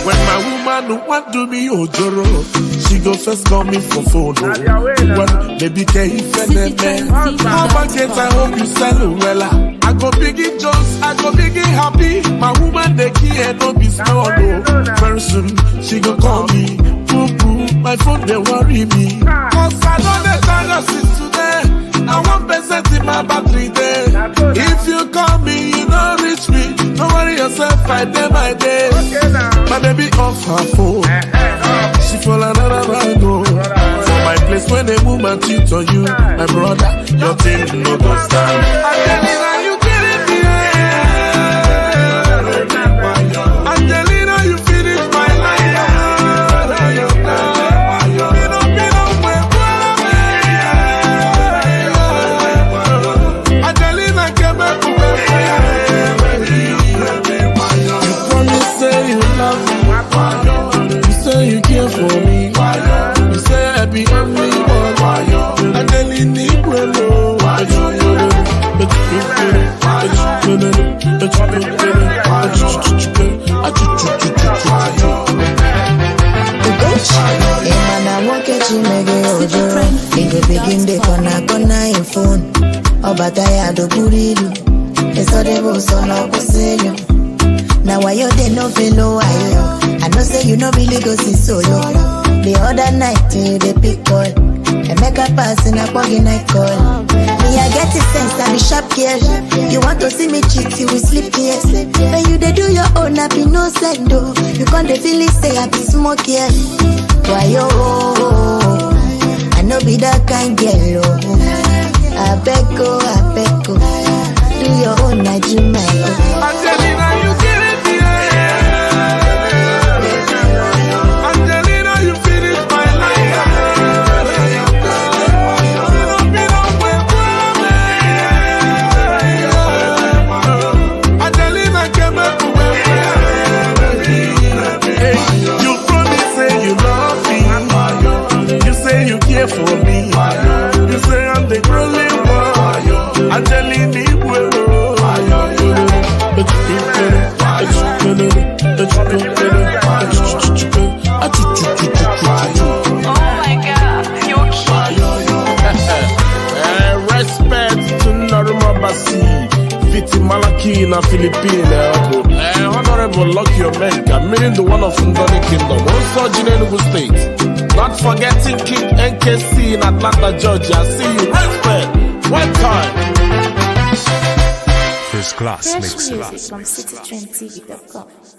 When my woman want do me ojoro, she go first call me for phone. When baby can you fend man? How much I hope you sell well. I go biggie Jones, I go biggie happy. My woman the key and no be small. Very soon she go call me. Boo boo, my phone they worry me. Cause I know the time since today. I want percent in my battery there. If you call me, you don't reach me. Don't worry yourself, I day by day. My baby off her phone. She fall another man go. For my place when a woman cheat on you, my brother, your thing no go stand. I tell you now you get it, yeah. Angelina, you finish my life. You care for me, you say I be only one. And then in the window, Ugocce mege ojoro, ingo begin de kona in phone. Obataya do buridu, esodebo sono kuselyo. Now why you dey no fellow Wayo? I know say you no really go see solo. The other night you dey pick call, and make a pass in a buggy night call. Me I get the sense I be sharp girl. You want to see me cheat, you will sleep here. When you dey do your own, I be no send though. You can't dey feel it, say I be smoke here. Wayo, I know be that kind girl. I beg go, do your own, I do my own. Angelina, you get it. For me, you say I'm the only one. Angelina, oh my God, you're cute. Respect to Naruma Basi, Viti Malaki na Philippine. Honorable Lucky Omega, meaning the one of Ndoni Kingdom, also Enugu State. Not forgetting King NKC in Atlanta, Georgia. See you. Respect. One time. First class mix. Fresh music from citytrendtv.com.